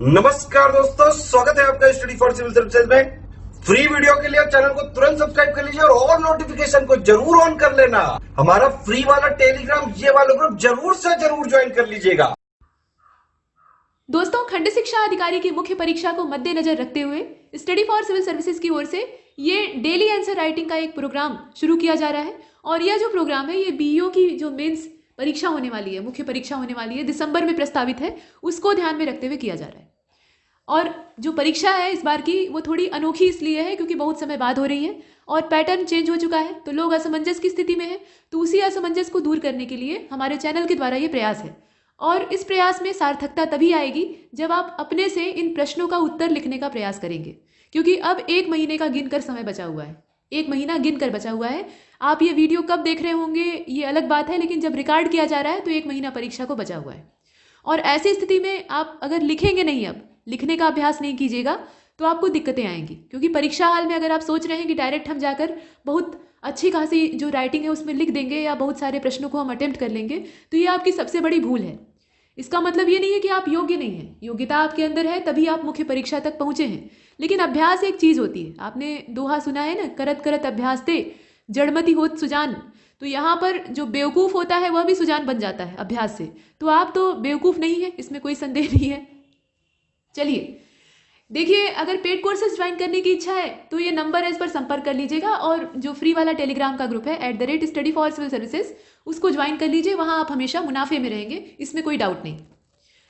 नमस्कार दोस्तों, स्वागत है आपका स्टडी फॉर सिविल सर्विसेज में। फ्री वीडियो के लिए चैनल को तुरंत सब्सक्राइब कर लीजिए और नोटिफिकेशन को जरूर ऑन कर लेना। हमारा फ्री वाला टेलीग्राम ये वाला ग्रुप जरूर से जरूर ज्वाइन कर लीजिएगा। दोस्तों, खंड शिक्षा अधिकारी की मुख्य परीक्षा को मद्देनजर रखते हुए स्टडी फॉर सिविल सर्विसेज की ओर से ये डेली आंसर राइटिंग का एक प्रोग्राम शुरू किया जा रहा है। और यह जो प्रोग्राम है ये बीईओ की जो मेंस परीक्षा होने वाली है, मुख्य परीक्षा होने वाली है, दिसंबर में प्रस्तावित है, उसको ध्यान में रखते हुए किया जा रहा है। और जो परीक्षा है इस बार की वो थोड़ी अनोखी इसलिए है क्योंकि बहुत समय बाद हो रही है और पैटर्न चेंज हो चुका है, तो लोग असमंजस की स्थिति में हैं। तो उसी असमंजस को दूर करने के लिए हमारे चैनल के द्वारा ये प्रयास है। और इस प्रयास में सार्थकता तभी आएगी जब आप अपने से इन प्रश्नों का उत्तर लिखने का प्रयास करेंगे, क्योंकि अब 1 महीने का गिनकर समय बचा हुआ है। 1 महीना गिनकर बचा हुआ है। आप ये वीडियो कब देख रहे होंगे ये अलग बात है, लेकिन जब रिकॉर्ड किया जा रहा है तो 1 महीना परीक्षा को बचा हुआ है। और ऐसी स्थिति में आप अगर लिखेंगे नहीं, अब लिखने का अभ्यास नहीं कीजिएगा, तो आपको दिक्कतें आएंगी। क्योंकि परीक्षा हाल में अगर आप सोच रहे हैं कि डायरेक्ट हम जाकर बहुत अच्छी खासी जो राइटिंग है उसमें लिख देंगे या बहुत सारे प्रश्नों को हम अटेम्प्ट कर लेंगे, तो ये आपकी सबसे बड़ी भूल है। इसका मतलब ये नहीं है कि आप योग्य नहीं हैं, योग्यता आपके अंदर है, तभी आप मुख्य परीक्षा तक पहुंचे हैं। लेकिन अभ्यास एक चीज़ होती है। आपने दोहा सुना है ना, करत करत अभ्यास ते जड़मति होत सुजान। तो यहाँ पर जो बेवकूफ़ होता है वह भी सुजान बन जाता है अभ्यास से। तो आप तो बेवकूफ़ नहीं है, इसमें कोई संदेह नहीं है। चलिए देखिए, अगर पेड कोर्सेज ज्वाइन करने की इच्छा है तो ये नंबर है, इस पर संपर्क कर लीजिएगा। और जो फ्री वाला टेलीग्राम का ग्रुप है @study for civil services, उसको ज्वाइन कर लीजिए। वहाँ आप हमेशा मुनाफे में रहेंगे, इसमें कोई डाउट नहीं।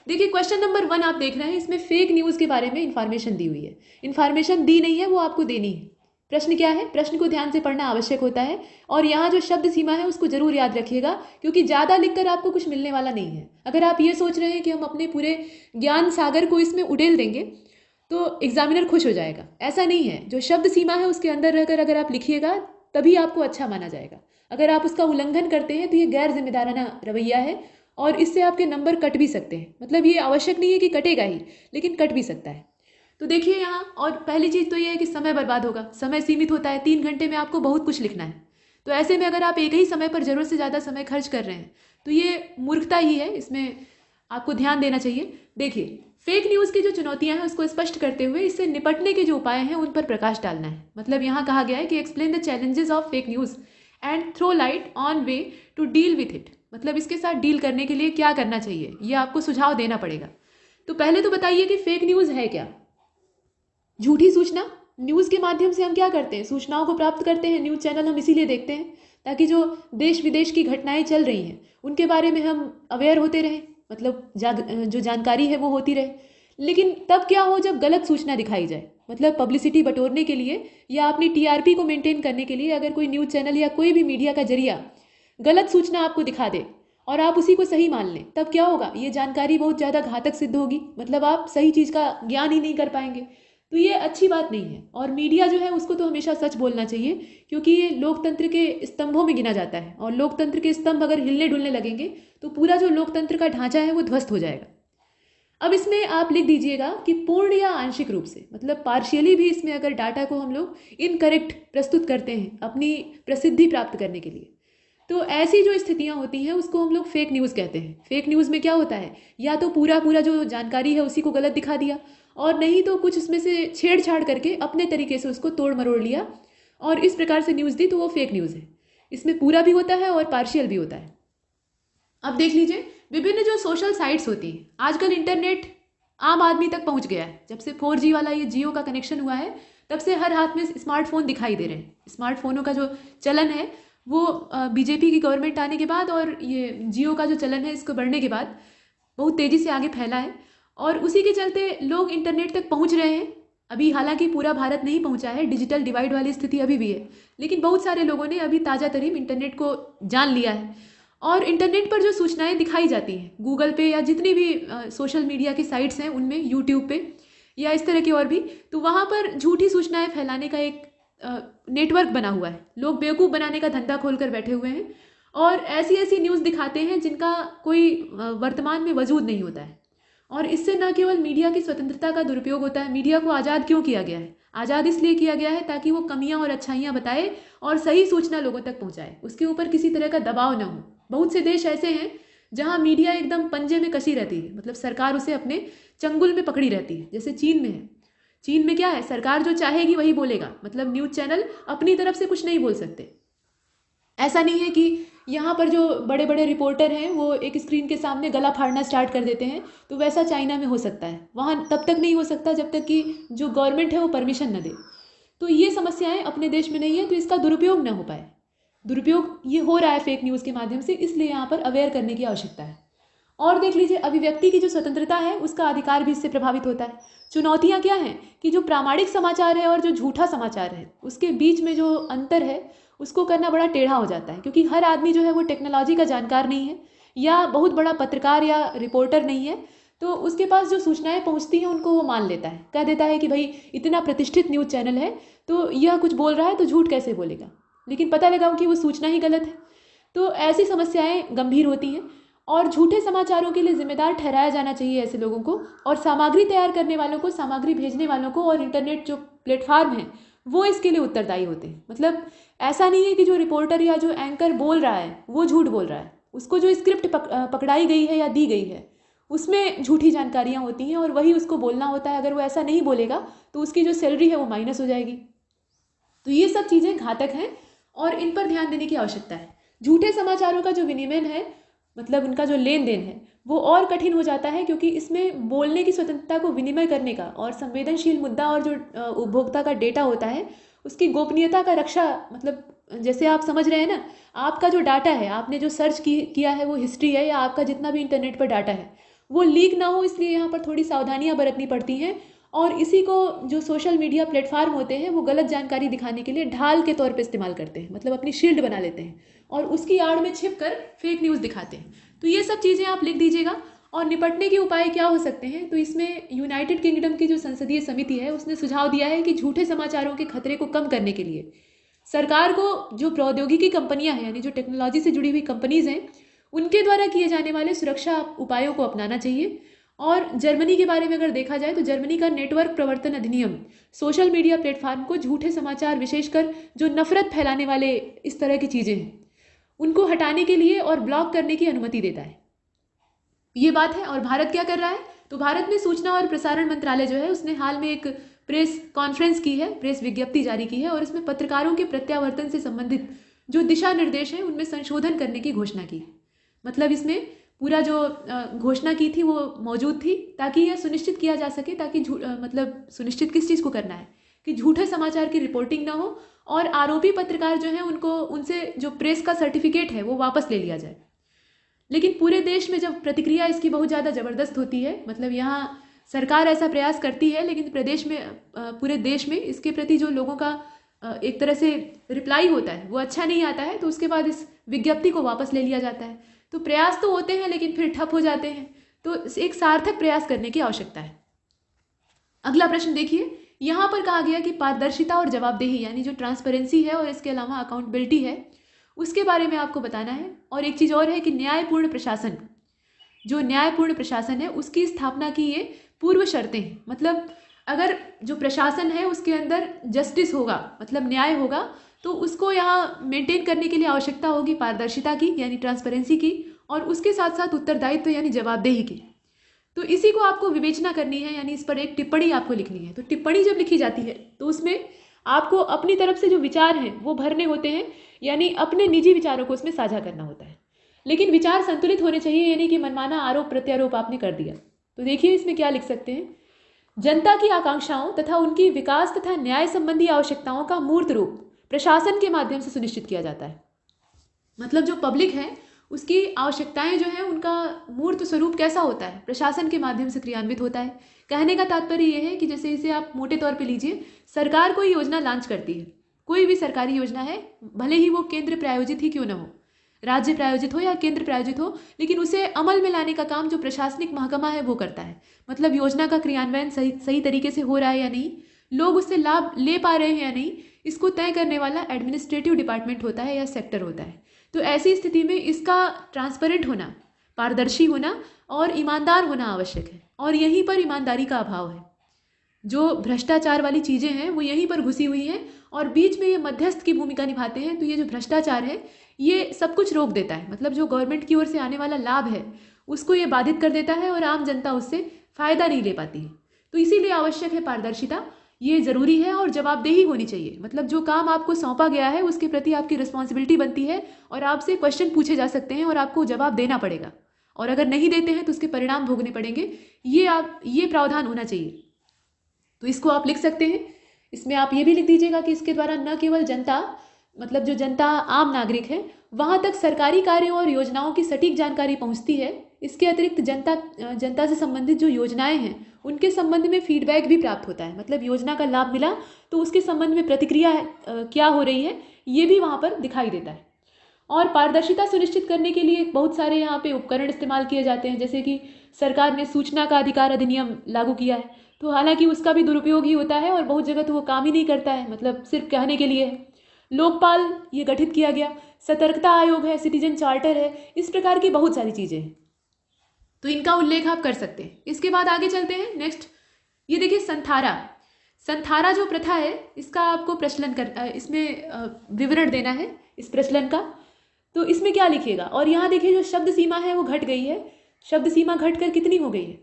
देखिए, क्वेश्चन नंबर 1 आप देख रहे हैं, इसमें फेक न्यूज़ के बारे में इन्फॉर्मेशन दी हुई है। इन्फॉर्मेशन दी नहीं है, वो आपको देनी है। प्रश्न क्या है? प्रश्न को ध्यान से पढ़ना आवश्यक होता है। और यहाँ जो शब्द सीमा है उसको जरूर याद रखिएगा, क्योंकि ज़्यादा लिखकर आपको कुछ मिलने वाला नहीं है। अगर आप ये सोच रहे हैं कि हम अपने पूरे ज्ञान सागर को इसमें उड़ेल देंगे तो एग्जामिनर खुश हो जाएगा, ऐसा नहीं है। जो शब्द सीमा है उसके अंदर रहकर अगर आप लिखिएगा तभी आपको अच्छा माना जाएगा। अगर आप उसका उल्लंघन करते हैं तो ये गैर जिम्मेदाराना रवैया है और इससे आपके नंबर कट भी सकते हैं। मतलब ये आवश्यक नहीं है कि कटेगा ही, लेकिन कट भी सकता है। तो देखिए यहाँ, और पहली चीज़ तो ये है कि समय बर्बाद होगा। समय सीमित होता है, 3 घंटे में आपको बहुत कुछ लिखना है। तो ऐसे में अगर आप एक ही समय पर ज़रूरत से ज़्यादा समय खर्च कर रहे हैं तो ये मूर्खता ही है, इसमें आपको ध्यान देना चाहिए। देखिए, फेक न्यूज़ की जो चुनौतियां हैं उसको स्पष्ट करते हुए इससे निपटने के जो उपाय हैं उन पर प्रकाश डालना है। मतलब यहाँ कहा गया है कि explain the challenges of fake news and throw light on way to deal with it. मतलब इसके साथ डील करने के लिए क्या करना चाहिए, ये आपको सुझाव देना पड़ेगा। तो पहले तो बताइए कि फेक न्यूज़ है क्या? झूठी सूचना। न्यूज़ के माध्यम से हम क्या करते हैं? सूचनाओं को प्राप्त करते हैं। न्यूज़ चैनल हम इसीलिए देखते हैं ताकि जो देश विदेश की घटनाएं चल रही हैं उनके बारे में हम अवेयर होते रहें, मतलब जो जानकारी है वो होती रहे। लेकिन तब क्या हो जब गलत सूचना दिखाई जाए, मतलब पब्लिसिटी बटोरने के लिए या अपनी टीआरपी को मेंटेन करने के लिए अगर कोई न्यूज़ चैनल या कोई भी मीडिया का जरिया गलत सूचना आपको दिखा दे और आप उसी को सही मान लें, तब क्या होगा? ये जानकारी बहुत ज़्यादा घातक सिद्ध होगी। मतलब आप सही चीज़ का ज्ञान ही नहीं कर पाएंगे। तो ये अच्छी बात नहीं है। और मीडिया जो है उसको तो हमेशा सच बोलना चाहिए, क्योंकि ये लोकतंत्र के स्तंभों में गिना जाता है। और लोकतंत्र के स्तंभ अगर हिलने डुलने लगेंगे तो पूरा जो लोकतंत्र का ढांचा है वो ध्वस्त हो जाएगा। अब इसमें आप लिख दीजिएगा कि पूर्ण या आंशिक रूप से, मतलब पार्शियली भी इसमें अगर डाटा को हम लोग इनकरेक्ट प्रस्तुत करते हैं अपनी प्रसिद्धि प्राप्त करने के लिए, तो ऐसी जो स्थितियां होती हैं उसको हम लोग फेक न्यूज़ कहते हैं। फेक न्यूज़ में क्या होता है? या तो पूरा पूरा जो जानकारी है उसी को गलत दिखा दिया, और नहीं तो कुछ उसमें से छेड़छाड़ करके अपने तरीके से उसको तोड़ मरोड़ लिया और इस प्रकार से न्यूज़ दी, तो वो फेक न्यूज़ है। इसमें पूरा भी होता है और पार्शियल भी होता है। अब देख लीजिए, विभिन्न जो सोशल साइट्स होती हैं, आजकल इंटरनेट आम आदमी तक पहुंच गया है। जब से 4G वाला ये जियो का कनेक्शन हुआ है तब से हर हाथ में स्मार्टफोन दिखाई दे रहे हैं। स्मार्टफोनों का जो चलन है वो बीजेपी की गवर्नमेंट आने के बाद और ये जियो का जो चलन है इसको बढ़ने के बाद बहुत तेज़ी से आगे फैला है। और उसी के चलते लोग इंटरनेट तक पहुंच रहे हैं। अभी हालांकि पूरा भारत नहीं पहुंचा है, डिजिटल डिवाइड वाली स्थिति अभी भी है, लेकिन बहुत सारे लोगों ने अभी ताज़ा तरीन इंटरनेट को जान लिया है। और इंटरनेट पर जो सूचनाएं दिखाई जाती हैं गूगल पे या जितनी भी सोशल मीडिया की साइट्स हैं उनमें, यूट्यूब पे या इस तरह की और भी, तो वहाँ पर झूठी सूचनाएं फैलाने का एक नेटवर्क बना हुआ है। लोग बेवकूफ़ बनाने का धंधा खोल कर बैठे हुए हैं और ऐसी ऐसी न्यूज़ दिखाते हैं जिनका कोई वर्तमान में वजूद नहीं होता है। और इससे न केवल मीडिया की स्वतंत्रता का दुरुपयोग होता है। मीडिया को आज़ाद क्यों किया गया है? आज़ाद इसलिए किया गया है ताकि वो कमियां और अच्छाइयां बताए और सही सूचना लोगों तक पहुंचाए, उसके ऊपर किसी तरह का दबाव ना हो। बहुत से देश ऐसे हैं जहाँ मीडिया एकदम पंजे में कसी रहती है, मतलब सरकार उसे अपने चंगुल में पकड़ी रहती है, जैसे चीन में है। चीन में क्या है, सरकार जो चाहेगी वही बोलेगा, मतलब न्यूज़ चैनल अपनी तरफ से कुछ नहीं बोल सकते। ऐसा नहीं है कि यहाँ पर जो बड़े बड़े रिपोर्टर हैं वो एक स्क्रीन के सामने गला फाड़ना स्टार्ट कर देते हैं, तो वैसा चाइना में हो सकता है। वहाँ तब तक नहीं हो सकता जब तक कि जो गवर्नमेंट है वो परमिशन न दे। तो ये समस्याएं अपने देश में नहीं है, तो इसका दुरुपयोग ना हो पाए। दुरुपयोग ये हो रहा है फेक न्यूज़ के माध्यम से, इसलिए यहाँ पर अवेयर करने की आवश्यकता है। और देख लीजिए, अभिव्यक्ति की जो स्वतंत्रता है उसका अधिकार भी इससे प्रभावित होता है। चुनौतियाँ क्या हैं कि जो प्रामाणिक समाचार है और जो झूठा समाचार है उसके बीच में जो अंतर है उसको करना बड़ा टेढ़ा हो जाता है, क्योंकि हर आदमी जो है वो टेक्नोलॉजी का जानकार नहीं है या बहुत बड़ा पत्रकार या रिपोर्टर नहीं है। तो उसके पास जो सूचनाएं पहुंचती हैं उनको वो मान लेता है, कह देता है कि भाई इतना प्रतिष्ठित न्यूज़ चैनल है तो यह कुछ बोल रहा है तो झूठ कैसे बोलेगा, लेकिन पता लगा कि वो सूचना ही गलत है। तो ऐसी समस्याएं गंभीर होती हैं और झूठे समाचारों के लिए जिम्मेदार ठहराया जाना चाहिए ऐसे लोगों को, और सामग्री तैयार करने वालों को, सामग्री भेजने वालों को और इंटरनेट जो प्लेटफार्म है वो इसके लिए उत्तरदायी होते हैं। मतलब ऐसा नहीं है कि जो रिपोर्टर या जो एंकर बोल रहा है वो झूठ बोल रहा है, उसको जो स्क्रिप्ट पकड़ाई गई है या दी गई है उसमें झूठी जानकारियाँ होती हैं और वही उसको बोलना होता है। अगर वो ऐसा नहीं बोलेगा तो उसकी जो सैलरी है वो माइनस हो जाएगी। तो ये सब चीज़ें घातक हैं और इन पर ध्यान देने की आवश्यकता है। झूठे समाचारों का जो विनिमय है, मतलब उनका जो लेन देन है वो और कठिन हो जाता है, क्योंकि इसमें बोलने की स्वतंत्रता को विनिमय करने का और संवेदनशील मुद्दा और जो उपभोक्ता का डेटा होता है उसकी गोपनीयता का रक्षा, मतलब जैसे आप समझ रहे हैं ना, आपका जो डाटा है, आपने जो सर्च किया है वो हिस्ट्री है या आपका जितना भी इंटरनेट पर डाटा है वो लीक ना हो, इसलिए यहाँ पर थोड़ी सावधानियाँ बरतनी पड़ती हैं। और इसी को जो सोशल मीडिया प्लेटफार्म होते हैं वो गलत जानकारी दिखाने के लिए ढाल के तौर पे इस्तेमाल करते हैं, मतलब अपनी शील्ड बना लेते हैं और उसकी आड़ में छिप कर फेक न्यूज़ दिखाते हैं। तो ये सब चीज़ें आप लिख दीजिएगा। और निपटने के उपाय क्या हो सकते हैं, तो इसमें यूनाइटेड किंगडम की जो संसदीय समिति है उसने सुझाव दिया है कि झूठे समाचारों के खतरे को कम करने के लिए सरकार को जो प्रौद्योगिकी कंपनियां हैं, यानी जो टेक्नोलॉजी से जुड़ी हुई कंपनीज हैं, उनके द्वारा किए जाने वाले सुरक्षा उपायों को अपनाना चाहिए। और जर्मनी के बारे में अगर देखा जाए तो जर्मनी का नेटवर्क प्रवर्तन अधिनियम सोशल मीडिया प्लेटफार्म को झूठे समाचार, विशेषकर जो नफरत फैलाने वाले इस तरह की चीज़ें हैं, उनको हटाने के लिए और ब्लॉक करने की अनुमति देता है। ये बात है। और भारत क्या कर रहा है, तो भारत में सूचना और प्रसारण मंत्रालय जो है उसने हाल में एक प्रेस कॉन्फ्रेंस की है, प्रेस विज्ञप्ति जारी की है और इसमें पत्रकारों के प्रत्यावर्तन से संबंधित जो दिशा निर्देश हैं उनमें संशोधन करने की घोषणा की। मतलब इसमें पूरा जो घोषणा की थी वो मौजूद थी ताकि यह सुनिश्चित किया जा सके, ताकि मतलब सुनिश्चित किस चीज़ को करना है कि झूठे समाचार की रिपोर्टिंग ना हो और आरोपी पत्रकार जो हैं उनको, उनसे जो प्रेस का सर्टिफिकेट है वो वापस ले लिया जाए। लेकिन पूरे देश में जब प्रतिक्रिया इसकी बहुत ज़्यादा ज़बरदस्त होती है, मतलब यहाँ सरकार ऐसा प्रयास करती है लेकिन प्रदेश में, पूरे देश में इसके प्रति जो लोगों का एक तरह से रिप्लाई होता है वो अच्छा नहीं आता है, तो उसके बाद इस विज्ञप्ति को वापस ले लिया जाता है। तो प्रयास तो होते हैं लेकिन फिर ठप हो जाते हैं, तो एक सार्थक प्रयास करने की आवश्यकता है। अगला प्रश्न देखिए, यहाँ पर कहा गया कि पारदर्शिता और जवाबदेही, यानी जो ट्रांसपेरेंसी है और इसके अलावा अकाउंटेबिलिटी है, उसके बारे में आपको बताना है। और एक चीज़ और है कि न्यायपूर्ण प्रशासन, जो न्यायपूर्ण प्रशासन है उसकी स्थापना की ये पूर्व शर्तें हैं। मतलब अगर जो प्रशासन है उसके अंदर जस्टिस होगा, मतलब न्याय होगा, तो उसको यहाँ मेंटेन करने के लिए आवश्यकता होगी पारदर्शिता की, यानी ट्रांसपेरेंसी की, और उसके साथ साथ उत्तरदायित्व यानी जवाबदेही की। तो इसी को आपको विवेचना करनी है, यानी इस पर एक टिप्पणी आपको लिखनी है। तो टिप्पणी जब लिखी जाती है तो उसमें आपको अपनी तरफ से जो विचार हैं वो भरने होते हैं, यानी अपने निजी विचारों को उसमें साझा करना होता है। लेकिन विचार संतुलित होने चाहिए, यानी कि मनमाना आरोप प्रत्यारोप आपने कर दिया। तो देखिए इसमें क्या लिख सकते हैं, जनता की आकांक्षाओं तथा उनकी विकास तथा न्याय संबंधी आवश्यकताओं का मूर्त रूप प्रशासन के माध्यम से सुनिश्चित किया जाता है। मतलब जो पब्लिक है उसकी आवश्यकताएं जो है उनका मूर्त स्वरूप कैसा होता है, प्रशासन के माध्यम से क्रियान्वित होता है। कहने का तात्पर्य यह है कि जैसे इसे आप मोटे तौर पे लीजिए, सरकार कोई योजना लॉन्च करती है, कोई भी सरकारी योजना है, भले ही वो केंद्र प्रायोजित ही क्यों ना हो, राज्य प्रायोजित हो या केंद्र प्रायोजित हो, लेकिन उसे अमल में लाने का काम जो प्रशासनिक महकमा है वो करता है। मतलब योजना का क्रियान्वयन सही तरीके से हो रहा है या नहीं, लोग उससे लाभ ले पा रहे हैं या नहीं, इसको तय करने वाला एडमिनिस्ट्रेटिव डिपार्टमेंट होता है या सेक्टर होता है। तो ऐसी स्थिति में इसका ट्रांसपेरेंट होना, पारदर्शी होना और ईमानदार होना आवश्यक है, और यहीं पर ईमानदारी का अभाव है। जो भ्रष्टाचार वाली चीज़ें हैं वो यहीं पर घुसी हुई हैं और बीच में ये मध्यस्थ की भूमिका निभाते हैं। तो ये जो भ्रष्टाचार है ये सब कुछ रोक देता है, मतलब जो गवर्नमेंट की ओर से आने वाला लाभ है उसको ये बाधित कर देता है और आम जनता उससे फ़ायदा नहीं ले पाती है। तो इसीलिए आवश्यक है पारदर्शिता, ये ज़रूरी है और जवाबदेही होनी चाहिए। मतलब जो काम आपको सौंपा गया है उसके प्रति आपकी रिस्पॉन्सिबिलिटी बनती है और आपसे क्वेश्चन पूछे जा सकते हैं और आपको जवाब देना पड़ेगा, और अगर नहीं देते हैं तो उसके परिणाम भोगने पड़ेंगे। ये प्रावधान होना चाहिए। तो इसको आप लिख सकते हैं। इसमें आप ये भी लिख दीजिएगा कि इसके द्वारा न केवल जनता, मतलब जो जनता आम नागरिक है, वहाँ तक सरकारी कार्यों और योजनाओं की सटीक जानकारी पहुँचती है, इसके अतिरिक्त जनता से संबंधित जो योजनाएं हैं उनके संबंध में फीडबैक भी प्राप्त होता है। मतलब योजना का लाभ मिला तो उसके संबंध में प्रतिक्रिया क्या हो रही है ये भी वहाँ पर दिखाई देता है। और पारदर्शिता सुनिश्चित करने के लिए बहुत सारे यहाँ पे उपकरण इस्तेमाल किए जाते हैं, जैसे कि सरकार ने सूचना का अधिकार अधिनियम लागू किया है। तो हालांकि उसका भी दुरुपयोग ही होता है और बहुत जगह तो वो काम ही नहीं करता है, मतलब सिर्फ कहने के लिए है। लोकपाल ये गठित किया गया, सतर्कता आयोग है, सिटीजन चार्टर है, इस प्रकार की बहुत सारी चीज़ें हैं। तो इनका उल्लेख आप कर सकते हैं। इसके बाद आगे चलते हैं। नेक्स्ट ये देखिए संथारा जो प्रथा है इसका आपको इसमें विवरण देना है इस प्रचलन का। तो इसमें क्या लिखिएगा, और यहाँ देखिए जो शब्द सीमा है वो घट गई है। शब्द सीमा घटकर कितनी हो गई है,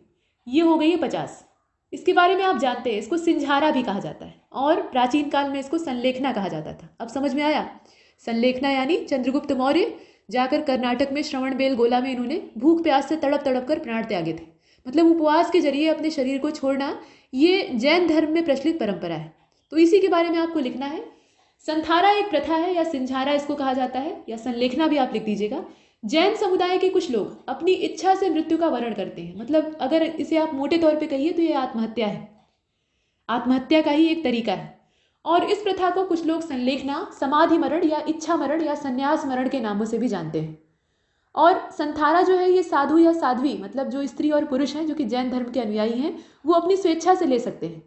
ये हो गई है 50। इसके बारे में आप जानते हैं, इसको सिंझारा भी कहा जाता है और प्राचीन काल में इसको संलेखना कहा जाता था। अब समझ में आया? संलेखना यानी चंद्रगुप्त मौर्य जाकर कर्नाटक में श्रवणबेलगोला में इन्होंने भूख प्यास से तड़प तड़प कर प्राण त्यागे थे। मतलब उपवास के जरिए अपने शरीर को छोड़ना ये जैन धर्म में प्रचलित परंपरा है। तो इसी के बारे में आपको लिखना है। संथारा एक प्रथा है या सिंझारा इसको कहा जाता है, या संलेखना भी आप लिख दीजिएगा। जैन समुदाय के कुछ लोग अपनी इच्छा से मृत्यु का वर्ण करते हैं। मतलब अगर इसे आप मोटे तौर पे कहिए तो ये आत्महत्या है, आत्महत्या का ही एक तरीका है। और इस प्रथा को कुछ लोग संलेखना, समाधि मरण या इच्छा मरण या संन्यास मरण के नामों से भी जानते हैं। और संथारा जो है ये साधु या साध्वी, मतलब जो स्त्री और पुरुष हैं जो कि जैन धर्म के अनुयायी हैं, वो अपनी स्वेच्छा से ले सकते हैं।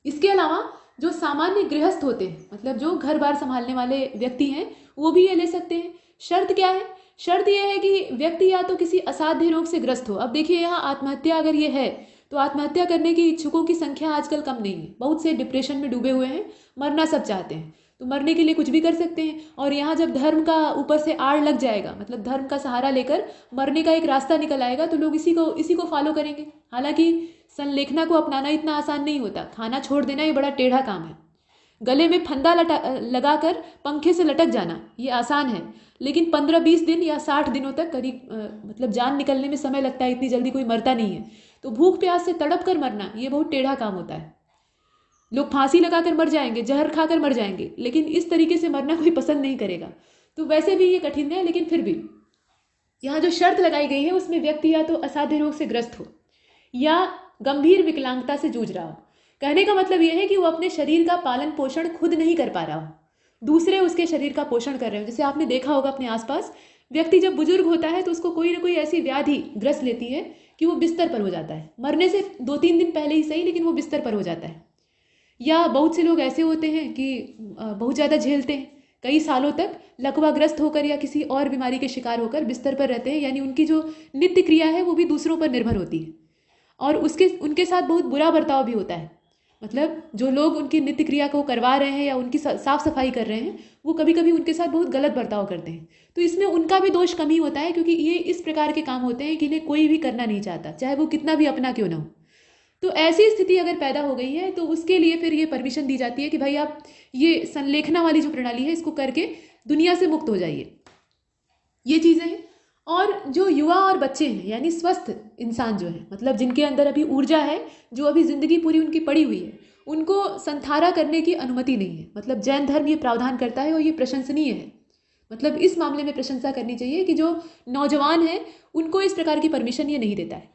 इसके अलावा जो सामान्य गृहस्थ होते हैं, मतलब जो घर बार संभालने वाले व्यक्ति हैं, वो भी ये ले सकते हैं। शर्त क्या है? शर्त यह है कि व्यक्ति या तो किसी असाध्य रोग से ग्रस्त हो। अब देखिए यहाँ आत्महत्या अगर ये है तो आत्महत्या करने के इच्छुकों की संख्या आजकल कम नहीं है। बहुत से डिप्रेशन में डूबे हुए हैं, मरना सब चाहते हैं, तो मरने के लिए कुछ भी कर सकते हैं। और यहाँ जब धर्म का ऊपर से आड़ लग जाएगा, मतलब धर्म का सहारा लेकर मरने का एक रास्ता निकल आएगा, तो लोग इसी को फॉलो करेंगे। हालांकि संलेखना को अपनाना इतना आसान नहीं होता। खाना छोड़ देना ये बड़ा टेढ़ा काम है। गले में फंदा लगाकर पंखे से लटक जाना ये आसान है, लेकिन 15-20 दिन या 60 दिनों तक करीब मतलब जान निकलने में समय लगता है। इतनी जल्दी कोई मरता नहीं है। तो भूख प्यास से तड़प कर मरना ये बहुत टेढ़ा काम होता है। लोग फांसी लगाकर मर जाएंगे, जहर खाकर मर जाएंगे, लेकिन इस तरीके से मरना कोई पसंद नहीं करेगा। तो वैसे भी ये कठिन है, लेकिन फिर भी यहाँ जो शर्त लगाई गई है उसमें व्यक्ति या तो असाध्य रोग से ग्रस्त हो या गंभीर विकलांगता से जूझ रहा हो। कहने का मतलब यह है कि वो अपने शरीर का पालन पोषण खुद नहीं कर पा रहा हो, दूसरे उसके शरीर का पोषण कर रहे हो। जैसे आपने देखा होगा अपने आसपास, व्यक्ति जब बुजुर्ग होता है तो उसको कोई ना कोई ऐसी व्याधि ग्रस्त लेती है कि वो बिस्तर पर हो जाता है। मरने से 2-3 दिन पहले ही सही, लेकिन वो बिस्तर पर हो जाता है। या बहुत से लोग ऐसे होते हैं कि बहुत ज़्यादा झेलते हैं, कई सालों तक लकवाग्रस्त होकर या किसी और बीमारी के शिकार होकर बिस्तर पर रहते हैं। यानी उनकी जो नित्य क्रिया है वो भी दूसरों पर निर्भर होती है और उनके साथ बहुत बुरा बर्ताव भी होता है। मतलब जो लोग उनकी नित्य क्रिया को करवा रहे हैं या उनकी साफ सफाई कर रहे हैं, वो कभी कभी उनके साथ बहुत गलत बर्ताव करते हैं। तो इसमें उनका भी दोष कम ही होता है, क्योंकि ये इस प्रकार के काम होते हैं कि इन्हें कोई भी करना नहीं चाहता, चाहे वो कितना भी अपना क्यों ना हो। तो ऐसी स्थिति अगर पैदा हो गई है तो उसके लिए फिर ये परमिशन दी जाती है कि भाई आप ये संलेखना वाली जो प्रणाली है इसको करके दुनिया से मुक्त हो जाइए। ये चीज़ें हैं। और जो युवा और बच्चे हैं, यानी स्वस्थ इंसान जो है, मतलब जिनके अंदर अभी ऊर्जा है, जो अभी ज़िंदगी पूरी उनकी पड़ी हुई है, उनको संथारा करने की अनुमति नहीं है। मतलब जैन धर्म ये प्रावधान करता है और ये प्रशंसनीय है। मतलब इस मामले में प्रशंसा करनी चाहिए कि जो नौजवान हैं उनको इस प्रकार की परमिशन ये नहीं देता है।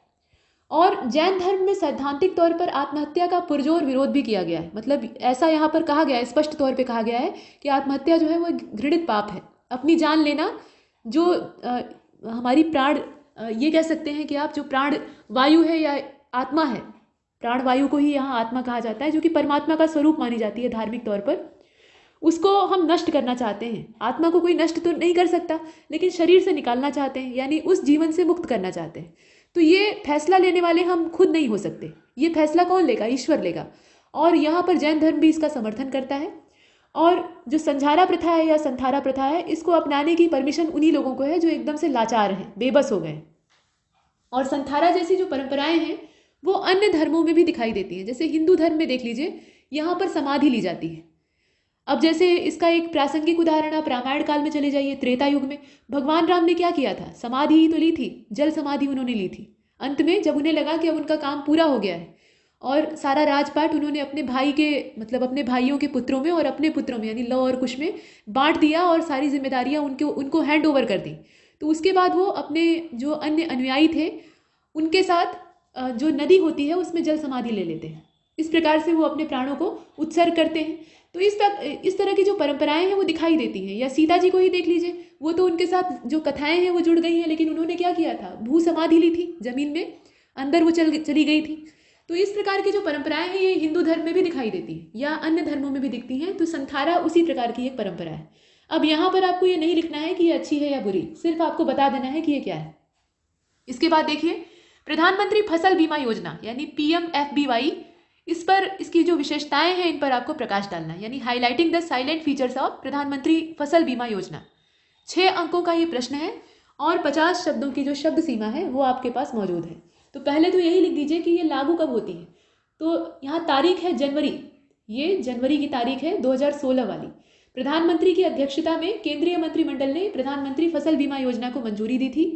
और जैन धर्म में सैद्धांतिक तौर पर आत्महत्या का पुरजोर विरोध भी किया गया है। मतलब ऐसा यहाँ पर कहा गया है, स्पष्ट तौर पे कहा गया है कि आत्महत्या जो है वो घृणित पाप है। अपनी जान लेना जो हमारी प्राण, ये कह सकते हैं कि आप जो प्राण वायु है या आत्मा है, प्राण वायु को ही यहाँ आत्मा कहा जाता है, जो कि परमात्मा का स्वरूप मानी जाती है धार्मिक तौर पर, उसको हम नष्ट करना चाहते हैं। आत्मा को कोई नष्ट तो नहीं कर सकता, लेकिन शरीर से निकालना चाहते हैं, यानी उस जीवन से मुक्त करना चाहते हैं। तो ये फैसला लेने वाले हम खुद नहीं हो सकते, ये फैसला कौन लेगा? ईश्वर लेगा। और यहाँ पर जैन धर्म भी इसका समर्थन करता है। और जो संझारा प्रथा है या संथारा प्रथा है, इसको अपनाने की परमिशन उन्हीं लोगों को है जो एकदम से लाचार हैं, बेबस हो गए। और संथारा जैसी जो परंपराएं हैं वो अन्य धर्मों में भी दिखाई देती हैं। जैसे हिंदू धर्म में देख लीजिए, यहाँ पर समाधि ली जाती है। अब जैसे इसका एक प्रासंगिक उदाहरण आप रामायण काल में चले जाइए, त्रेता युग में भगवान राम ने क्या किया था? समाधि ही तो ली थी, जल समाधि उन्होंने ली थी। अंत में जब उन्हें लगा कि अब उनका काम पूरा हो गया है और सारा राजपाट उन्होंने अपने भाई के मतलब अपने भाइयों के पुत्रों में और अपने पुत्रों में यानी लव और कुश में बांट दिया और सारी जिम्मेदारियां उनको हैंड ओवर कर दी, तो उसके बाद वो अपने जो अन्य अनुयायी थे उनके साथ जो नदी होती है उसमें जल समाधि ले लेते हैं। इस प्रकार से वो अपने प्राणों को उत्सर्ग करते हैं। तो इस तरह की जो परंपराएं हैं वो दिखाई देती हैं। या सीता जी को ही देख लीजिए, वो तो उनके साथ जो कथाएं हैं वो जुड़ गई हैं, लेकिन उन्होंने क्या किया था? भू समाधि ली थी, जमीन में अंदर वो चली गई थी। तो इस प्रकार की जो परंपराएं हैं ये हिंदू धर्म में भी दिखाई देती हैं या अन्य धर्मों में भी दिखती हैं। तो संथारा उसी प्रकार की एक परंपरा है। अब यहाँ पर आपको ये नहीं लिखना है कि ये अच्छी है या बुरी, सिर्फ आपको बता देना है कि ये क्या है। इसके बाद देखिए, प्रधानमंत्री फसल बीमा योजना यानी PMFBY, इस पर इसकी जो विशेषताएं हैं इन पर आपको प्रकाश डालना है, यानी highlighting the salient features of प्रधानमंत्री फसल बीमा योजना। 6 अंकों का ये प्रश्न है और 50 शब्दों की जो शब्द सीमा है वो आपके पास मौजूद है। तो पहले तो यही लिख दीजिए कि ये लागू कब होती है। तो यहाँ तारीख है जनवरी, ये जनवरी की तारीख है 2016 वाली। प्रधानमंत्री की अध्यक्षता में केंद्रीय मंत्रिमंडल ने प्रधानमंत्री फसल बीमा योजना को मंजूरी दी थी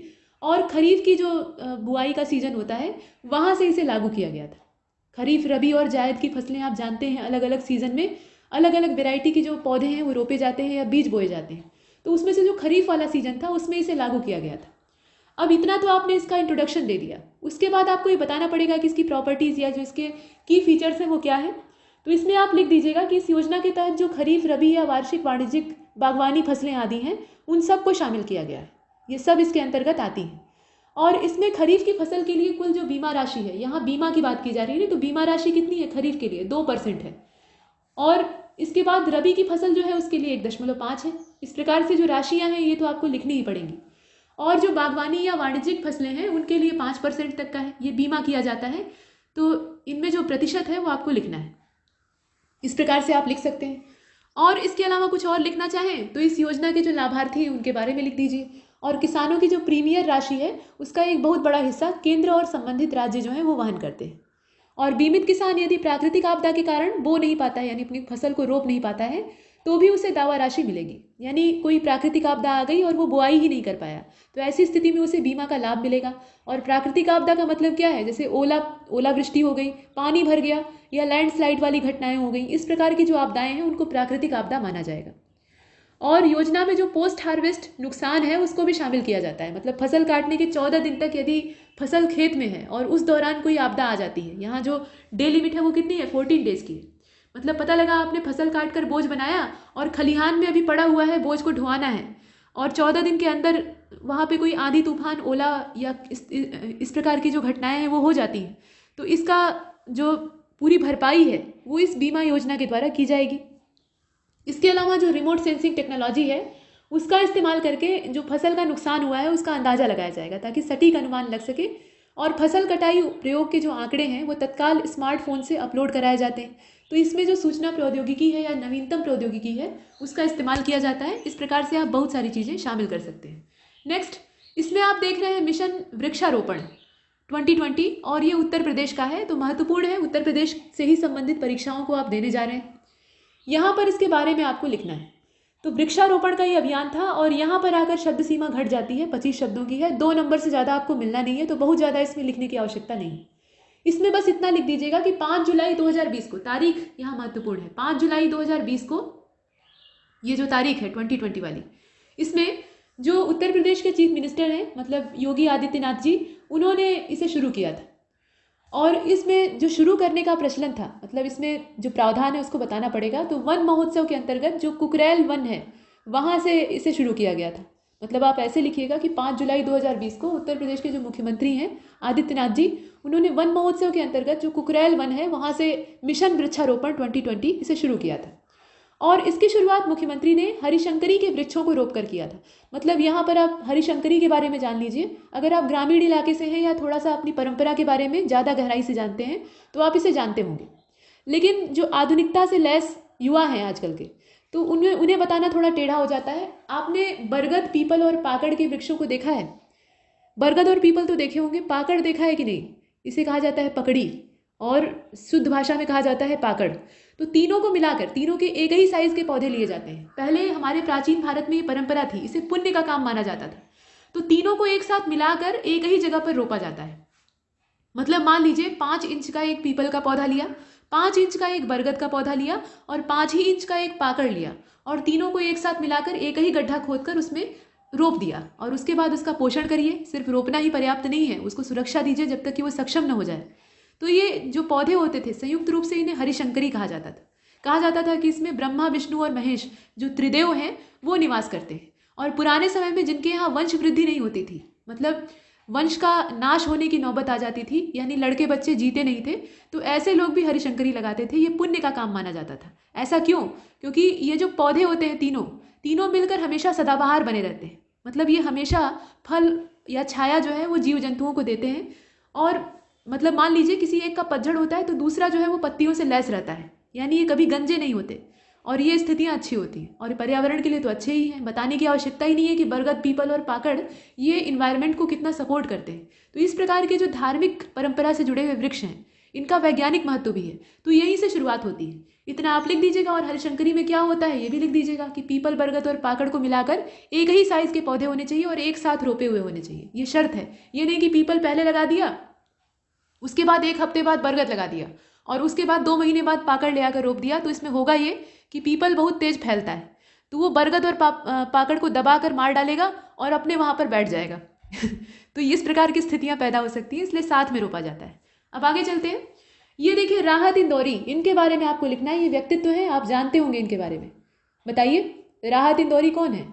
और खरीफ की जो बुआई का सीजन होता है वहाँ से इसे लागू किया गया था। खरीफ, रबी और जायद की फसलें आप जानते हैं, अलग अलग सीजन में अलग अलग वेराइटी के जो पौधे हैं वो रोपे जाते हैं या बीज बोए जाते हैं। तो उसमें से जो खरीफ वाला सीजन था उसमें इसे लागू किया गया था। अब इतना तो आपने इसका इंट्रोडक्शन दे दिया, उसके बाद आपको ये बताना पड़ेगा कि इसकी प्रॉपर्टीज़ या जो इसके की फीचर्स हैं वो क्या है। तो इसमें आप लिख दीजिएगा कि इस योजना के तहत जो खरीफ, रबी या वार्षिक वाणिज्यिक बागवानी फसलें आदि हैं उन सबको शामिल किया गया है, ये सब इसके अंतर्गत आती हैं। और इसमें खरीफ की फसल के लिए कुल जो बीमा राशि है, यहाँ बीमा की बात की जा रही है, तो बीमा राशि कितनी है खरीफ के लिए? 2% है। और इसके बाद रबी की फसल जो है उसके लिए 1.5 है। इस प्रकार से जो राशियाँ हैं ये तो आपको लिखनी ही पड़ेंगी। और जो बागवानी या वाणिज्यिक फसलें हैं उनके लिए 5% तक का है, ये बीमा किया जाता है। तो इनमें जो प्रतिशत है वो आपको लिखना है। इस प्रकार से आप लिख सकते हैं। और इसके अलावा कुछ और लिखना चाहें तो इस योजना के जो लाभार्थी हैं उनके बारे में लिख दीजिए। और किसानों की जो प्रीमियर राशि है उसका एक बहुत बड़ा हिस्सा केंद्र और संबंधित राज्य जो हैं वो वहन करते हैं। और बीमित किसान यदि प्राकृतिक आपदा के कारण बो नहीं पाता है यानी अपनी फसल को रोप नहीं पाता है तो भी उसे दावा राशि मिलेगी। यानी कोई प्राकृतिक आपदा आ गई और वो बुआई ही नहीं कर पाया तो ऐसी स्थिति में उसे बीमा का लाभ मिलेगा। और प्राकृतिक आपदा का मतलब क्या है? जैसे ओलावृष्टि हो गई, पानी भर गया या लैंडस्लाइड वाली घटनाएं हो गई, इस प्रकार की जो आपदाएं हैं उनको प्राकृतिक आपदा माना जाएगा। और योजना में जो पोस्ट हार्वेस्ट नुकसान है उसको भी शामिल किया जाता है। मतलब फसल काटने के 14 दिन तक यदि फसल खेत में है और उस दौरान कोई आपदा आ जाती है, यहाँ जो डे लिमिट है वो कितनी है? 14 डेज की है। मतलब पता लगा आपने फसल काट कर बोझ बनाया और खलिहान में अभी पड़ा हुआ है, बोझ को ढुआना है और 14 दिन के अंदर वहाँ पे कोई आंधी तूफान, ओला या इस प्रकार की जो घटनाएं हैं वो हो जाती हैं, तो इसका जो पूरी भरपाई है वो इस बीमा योजना के द्वारा की जाएगी। इसके अलावा जो रिमोट सेंसिंग टेक्नोलॉजी है उसका इस्तेमाल करके जो फसल का नुकसान हुआ है उसका अंदाज़ा लगाया जाएगा ताकि सटीक अनुमान लग सके। और फसल कटाई प्रयोग के जो आंकड़े हैं वो तत्काल स्मार्टफोन से अपलोड कराए जाते हैं। तो इसमें जो सूचना प्रौद्योगिकी है या नवीनतम प्रौद्योगिकी है उसका इस्तेमाल किया जाता है। इस प्रकार से आप बहुत सारी चीज़ें शामिल कर सकते हैं। नेक्स्ट, इसमें आप देख रहे हैं मिशन वृक्षारोपण 2020 और ये उत्तर प्रदेश का है, तो महत्वपूर्ण है। उत्तर प्रदेश से ही संबंधित परीक्षाओं को आप देने जा रहे हैं। यहाँ पर इसके बारे में आपको लिखना है। तो वृक्षारोपण का ये अभियान था और यहाँ पर आकर शब्द सीमा घट जाती है, 25 शब्दों की है। 2 नंबर से ज़्यादा आपको मिलना नहीं है, तो बहुत ज़्यादा इसमें लिखने की आवश्यकता नहीं है। इसमें बस इतना लिख दीजिएगा कि 5 जुलाई 2020 को, तारीख यहाँ महत्वपूर्ण है, 5 जुलाई 2020 को ये जो तारीख है 2020 वाली, इसमें जो उत्तर प्रदेश के चीफ मिनिस्टर हैं मतलब योगी आदित्यनाथ जी, उन्होंने इसे शुरू किया था। और इसमें जो शुरू करने का प्रचलन था, मतलब इसमें जो प्रावधान है उसको बताना पड़ेगा। तो वन महोत्सव के अंतर्गत जो कुकरेल वन है वहाँ से इसे शुरू किया गया था। मतलब आप ऐसे लिखिएगा कि 5 जुलाई 2020 को उत्तर प्रदेश के जो मुख्यमंत्री हैं आदित्यनाथ जी, उन्होंने वन महोत्सव के अंतर्गत जो कुकरेल वन है वहाँ से मिशन वृक्षारोपण 2020 इसे शुरू किया था। और इसकी शुरुआत मुख्यमंत्री ने हरिशंकरी के वृक्षों को रोपकर किया था। मतलब यहाँ पर आप हरिशंकरी के बारे में जान लीजिए। अगर आप ग्रामीण इलाके से हैं या थोड़ा सा अपनी परंपरा के बारे में ज़्यादा गहराई से जानते हैं तो आप इसे जानते होंगे। लेकिन जो आधुनिकता से लैस युवा हैं आजकल के, तो उन्हें बताना थोड़ा टेढ़ा हो जाता है। आपने बरगद, पीपल और पाकड़ के वृक्षों को देखा है? बरगद और पीपल तो देखे होंगे, पाकड़ देखा है कि नहीं? इसे कहा जाता है पकड़ी और शुद्ध भाषा में कहा जाता है पाकड़। तो तीनों को मिलाकर, तीनों के एक ही साइज के पौधे लिए जाते हैं। पहले हमारे प्राचीन भारत में ये परंपरा थी, इसे पुण्य का काम माना जाता था। तो तीनों को एक साथ मिलाकर एक ही जगह पर रोपा जाता है। मतलब मान लीजिए 5 इंच का एक पीपल का पौधा लिया, 5 इंच का एक बरगद का पौधा लिया और 5 ही इंच का एक पाकड़ लिया, और तीनों को एक साथ मिलाकर एक ही गड्ढा खोदकर उसमें रोप दिया। और उसके बाद उसका पोषण करिए। सिर्फ रोपना ही पर्याप्त नहीं है, उसको सुरक्षा दीजिए जब तक कि वो सक्षम न हो जाए। तो ये जो पौधे होते थे, संयुक्त रूप से इन्हें हरिशंकरी कहा जाता था। कहा जाता था कि इसमें ब्रह्मा, विष्णु और महेश जो त्रिदेव हैं वो निवास करते हैं। और पुराने समय में जिनके यहाँ वंश वृद्धि नहीं होती थी, मतलब वंश का नाश होने की नौबत आ जाती थी, यानी लड़के बच्चे जीते नहीं थे, तो ऐसे लोग भी हरिशंकरी लगाते थे। ये पुण्य का काम माना जाता था। ऐसा क्यों? क्योंकि ये जो पौधे होते हैं तीनों मिलकर हमेशा सदाबहार बने रहते हैं। मतलब ये हमेशा फल या छाया जो है वो जीव जंतुओं को देते हैं। और मतलब मान लीजिए किसी एक का पतझड़ होता है तो दूसरा जो है वो पत्तियों से लैस रहता है, यानी ये कभी गंजे नहीं होते और ये स्थितियाँ अच्छी होती हैं। और पर्यावरण के लिए तो अच्छे ही हैं, बताने की आवश्यकता ही नहीं है कि बरगद, पीपल और पाकड़ ये इन्वायरमेंट को कितना सपोर्ट करते हैं। तो इस प्रकार के जो धार्मिक परंपरा से जुड़े हुए वृक्ष हैं, इनका वैज्ञानिक महत्व भी है। तो यहीं से शुरुआत होती है। इतना आप लिख दीजिएगा। और हरिशंकरी में क्या होता है ये भी लिख दीजिएगा कि पीपल, बरगद और पाकड़ को मिलाकर एक ही साइज के पौधे होने चाहिए और एक साथ रोपे हुए होने चाहिए। ये शर्त है। ये नहीं कि पीपल पहले लगा दिया, उसके बाद 1 हफ्ते बाद बरगद लगा दिया और उसके बाद 2 महीने बाद पाकड़ ले आकर रोप दिया। तो इसमें होगा ये कि पीपल बहुत तेज फैलता है, तो वो बरगद और पाकड़ को दबाकर मार डालेगा और अपने वहाँ पर बैठ जाएगा। तो इस प्रकार की स्थितियाँ पैदा हो सकती हैं, इसलिए साथ में रोपा जाता है। अब आगे चलते हैं। ये देखिए राहत इंदौरी, इनके बारे में आपको लिखना है। ये व्यक्तित्व है, आप जानते होंगे इनके बारे में। बताइए राहत इंदौरी कौन है?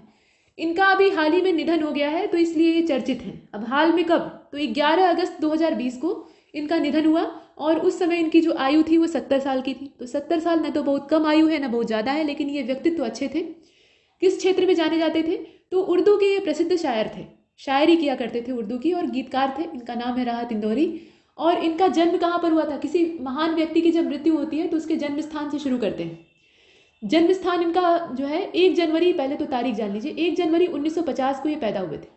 इनका अभी हाल ही में निधन हो गया है, तो इसलिए ये चर्चित हैं। अब हाल में कब? तो 11 अगस्त 2020 को इनका निधन हुआ और उस समय इनकी जो आयु थी वो 70 साल की थी। तो 70 साल न तो बहुत कम आयु है, न बहुत ज़्यादा है, लेकिन ये व्यक्तित्व अच्छे थे। किस क्षेत्र में जाने जाते थे? तो उर्दू के ये प्रसिद्ध शायर थे, शायरी किया करते थे उर्दू की, और गीतकार थे। इनका नाम है राहत इंदौरी। और इनका जन्म कहाँ पर हुआ था? किसी महान व्यक्ति की जब मृत्यु होती है तो उसके जन्म स्थान से शुरू करते हैं। जन्म स्थान इनका जो है 1 जनवरी, पहले तो तारीख जान लीजिए, 1 जनवरी 1950 को ये पैदा हुए थे।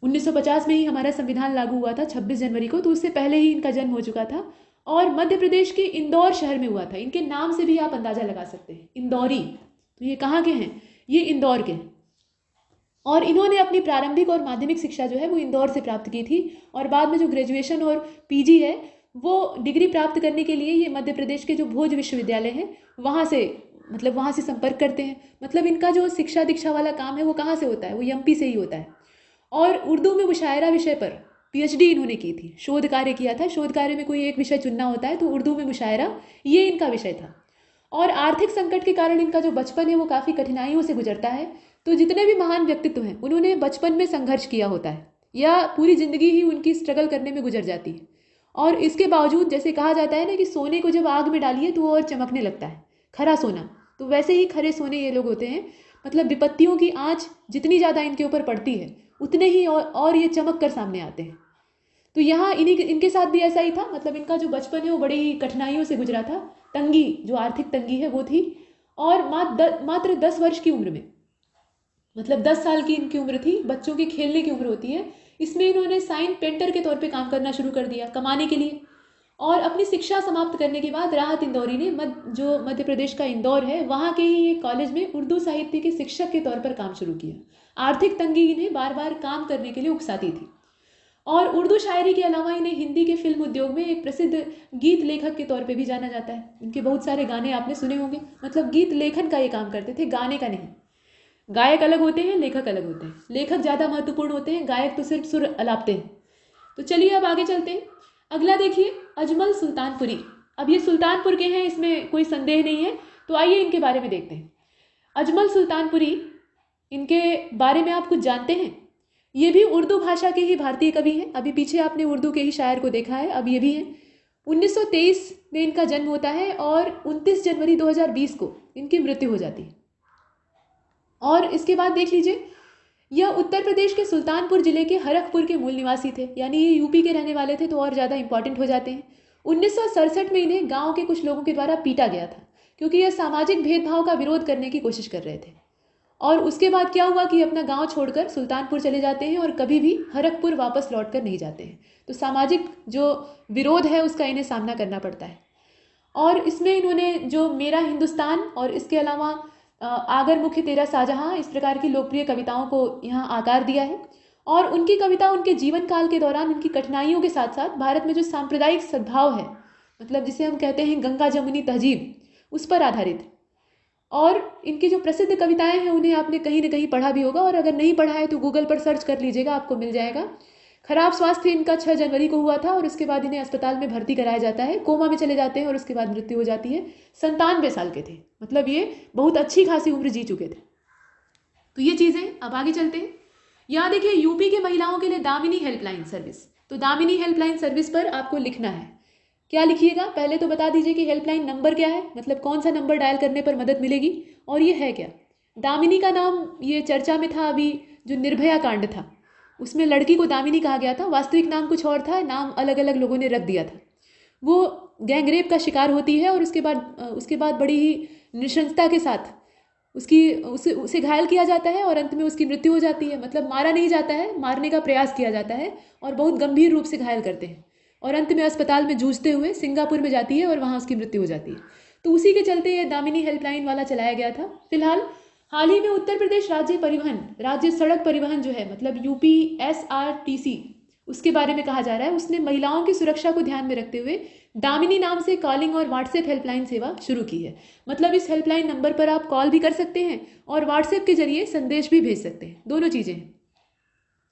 1950 में ही हमारा संविधान लागू हुआ था 26 जनवरी को, तो उससे पहले ही इनका जन्म हो चुका था। और मध्य प्रदेश के इंदौर शहर में हुआ था। इनके नाम से भी आप अंदाजा लगा सकते हैं, इंदौरी। तो ये कहाँ के हैं? ये इंदौर के हैं। और इन्होंने अपनी प्रारंभिक और माध्यमिक शिक्षा जो है वो इंदौर से प्राप्त की थी। और बाद में जो ग्रेजुएशन और पीजी है वो डिग्री प्राप्त करने के लिए ये मध्य प्रदेश के जो भोज विश्वविद्यालय हैं वहाँ से संपर्क करते हैं। मतलब इनका जो शिक्षा दीक्षा वाला काम है वो कहाँ से होता है? वो एमपी से ही होता है। और उर्दू में मुशायरा विषय पर पीएचडी इन्होंने की थी, शोध कार्य किया था। शोध कार्य में कोई एक विषय चुनना होता है, तो उर्दू में मुशायरा ये इनका विषय था। और आर्थिक संकट के कारण इनका जो बचपन है वो काफ़ी कठिनाइयों से गुजरता है। तो जितने भी महान व्यक्तित्व हैं उन्होंने बचपन में संघर्ष किया होता है, या पूरी ज़िंदगी ही उनकी स्ट्रगल करने में गुजर जाती है। और इसके बावजूद, जैसे कहा जाता है ना कि सोने को जब आग में डालिए तो वो और चमकने लगता है, खरा सोना, तो वैसे ही खरे सोने ये लोग होते हैं। मतलब विपत्तियों की आँच जितनी ज़्यादा इनके ऊपर पड़ती है उतने ही और ये चमक कर सामने आते हैं। तो यहाँ इनके साथ भी ऐसा ही था। मतलब इनका जो बचपन है वो बड़ी ही कठिनाइयों से गुजरा था। तंगी, जो आर्थिक तंगी है वो थी। और मात्र 10 वर्ष की उम्र में, मतलब 10 साल की इनकी उम्र थी, बच्चों की खेलने की उम्र होती है, इसमें इन्होंने साइन पेंटर के तौर पे काम करना शुरू कर दिया कमाने के लिए। और अपनी शिक्षा समाप्त करने के बाद राहत इंदौरी ने जो मध्य प्रदेश का इंदौर है वहाँ के ही एक कॉलेज में उर्दू साहित्य के शिक्षक के तौर पर काम शुरू किया। आर्थिक तंगी इन्हें बार बार काम करने के लिए उकसाती थी। और उर्दू शायरी के अलावा इन्हें हिंदी के फिल्म उद्योग में एक प्रसिद्ध गीत लेखक के तौर पे भी जाना जाता है। इनके बहुत सारे गाने आपने सुने होंगे। मतलब गीत लेखन का ये काम करते थे, गाने का नहीं। गायक अलग होते हैं, लेखक अलग होते हैं। लेखक ज़्यादा महत्वपूर्ण होते हैं, गायक तो सिर्फ सुर अलापते हैं। तो चलिए अब आगे चलते हैं। अगला देखिए, अजमल सुल्तानपुरी। अब ये सुल्तानपुर के हैं, इसमें कोई संदेह नहीं है। तो आइए इनके बारे में देखते हैं। अजमल सुल्तानपुरी, इनके बारे में आप कुछ जानते हैं? ये भी उर्दू भाषा के ही भारतीय कवि हैं। अभी पीछे आपने उर्दू के ही शायर को देखा है, अब ये भी हैं। 1923 में इनका जन्म होता है और 29 जनवरी 2020 को इनकी मृत्यु हो जाती है। और इसके बाद देख लीजिए, यह उत्तर प्रदेश के सुल्तानपुर जिले के हरखपुर के मूल निवासी थे, यानी ये यूपी के रहने वाले थे, तो और ज़्यादा इंपॉर्टेंट हो जाते हैं। 1967 में इन्हें गांव के कुछ लोगों के द्वारा पीटा गया था, क्योंकि यह सामाजिक भेदभाव का विरोध करने की कोशिश कर रहे थे। और उसके बाद क्या हुआ कि अपना गांव छोड़कर सुल्तानपुर चले जाते हैं और कभी भी हरखपुर वापस लौटकर नहीं जाते हैं। तो सामाजिक जो विरोध है उसका इन्हें सामना करना पड़ता है। और इसमें इन्होंने जो मेरा हिंदुस्तान और इसके अलावा आगर मुख्य तेरा शाहजहां, इस प्रकार की लोकप्रिय कविताओं को यहाँ आकार दिया है। और उनकी कविता उनके जीवन काल के दौरान उनकी कठिनाइयों के साथ साथ भारत में जो सांप्रदायिक सद्भाव है, मतलब जिसे हम कहते हैं गंगा जमुनी तहजीब, उस पर आधारित है। और इनकी जो प्रसिद्ध कविताएं हैं उन्हें आपने कहीं ना कहीं पढ़ा भी होगा, और अगर नहीं पढ़ा है तो गूगल पर सर्च कर लीजिएगा, आपको मिल जाएगा। खराब स्वास्थ्य इनका 6 जनवरी को हुआ था और उसके बाद इन्हें अस्पताल में भर्ती कराया जाता है, कोमा में चले जाते हैं और उसके बाद मृत्यु हो जाती है। 97 साल के थे, मतलब ये बहुत अच्छी खासी उम्र जी चुके थे। तो ये चीज़ें, अब आगे चलते हैं। यहाँ देखिए, यूपी के महिलाओं के लिए दामिनी हेल्पलाइन सर्विस। तो दामिनी हेल्पलाइन सर्विस पर आपको लिखना है, क्या लिखिएगा, पहले तो बता दीजिए कि हेल्पलाइन नंबर क्या है, मतलब कौन सा नंबर डायल करने पर मदद मिलेगी, और ये है क्या। दामिनी का नाम ये चर्चा में था अभी, जो निर्भया कांड था उसमें लड़की को दामिनी कहा गया था, वास्तविक नाम कुछ और था, नाम अलग अलग लोगों ने रख दिया था। वो गैंगरेप का शिकार होती है और उसके बाद बड़ी ही नृशंसता के साथ उसे घायल किया जाता है और अंत में उसकी मृत्यु हो जाती है। मतलब मारा नहीं जाता है, मारने का प्रयास किया जाता है और बहुत गंभीर रूप से घायल करते हैं, और अंत में अस्पताल में जूझते हुए सिंगापुर में जाती है और वहाँ उसकी मृत्यु हो जाती है। तो उसी के चलते ये दामिनी हेल्पलाइन वाला चलाया गया था। फिलहाल हाल ही में उत्तर प्रदेश राज्य सड़क परिवहन जो है, मतलब UPSRTC, उसके बारे में कहा जा रहा है, उसने महिलाओं की सुरक्षा को ध्यान में रखते हुए दामिनी नाम से कॉलिंग और व्हाट्सएप हेल्पलाइन सेवा शुरू की है। मतलब इस हेल्पलाइन नंबर पर आप कॉल भी कर सकते हैं और व्हाट्सएप के जरिए संदेश भी भेज सकते हैं, दोनों चीज़ें हैं।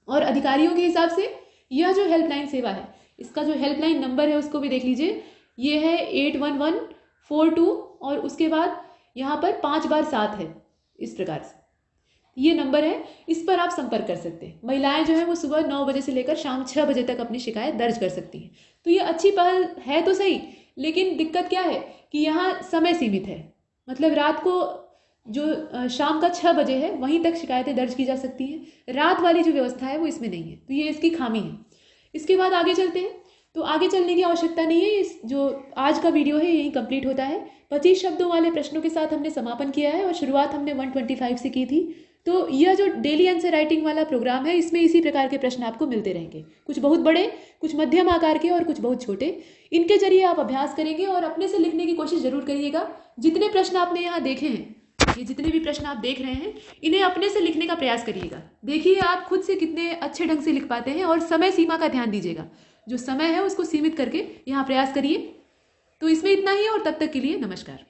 और अधिकारियों के हिसाब से यह जो हेल्पलाइन सेवा है, इसका जो हेल्पलाइन नंबर है उसको भी देख लीजिए, ये है 81142 और उसके बाद यहाँ पर 5 बार 7 है, इस प्रकार से ये नंबर है, इस पर आप संपर्क कर सकते हैं। महिलाएं जो है वो सुबह 9 बजे से लेकर शाम 6 बजे तक अपनी शिकायत दर्ज कर सकती हैं। तो ये अच्छी पहल है तो सही, लेकिन दिक्कत क्या है कि यहाँ समय सीमित है, मतलब रात को जो शाम का 6 बजे है वहीं तक शिकायतें दर्ज की जा सकती हैं, रात वाली जो व्यवस्था है वो इसमें नहीं है, तो ये इसकी खामी है। इसके बाद आगे चलते हैं, तो आगे चलने की आवश्यकता नहीं है, इस जो आज का वीडियो है यही कंप्लीट होता है। 25 शब्दों वाले प्रश्नों के साथ हमने समापन किया है और शुरुआत हमने 125 से की थी। तो यह जो डेली आंसर राइटिंग वाला प्रोग्राम है, इसमें इसी प्रकार के प्रश्न आपको मिलते रहेंगे, कुछ बहुत बड़े, कुछ मध्यम आकार के और कुछ बहुत छोटे। इनके जरिए आप अभ्यास करेंगे और अपने से लिखने की कोशिश जरूर करिएगा। जितने प्रश्न आपने यहाँ देखे हैं, ये जितने भी प्रश्न आप देख रहे हैं, इन्हें अपने से लिखने का प्रयास करिएगा। देखिए आप खुद से कितने अच्छे ढंग से लिख पाते हैं, और समय सीमा का ध्यान दीजिएगा, जो समय है उसको सीमित करके यहाँ प्रयास करिए। तो इसमें इतना ही है और तब तक के लिए नमस्कार।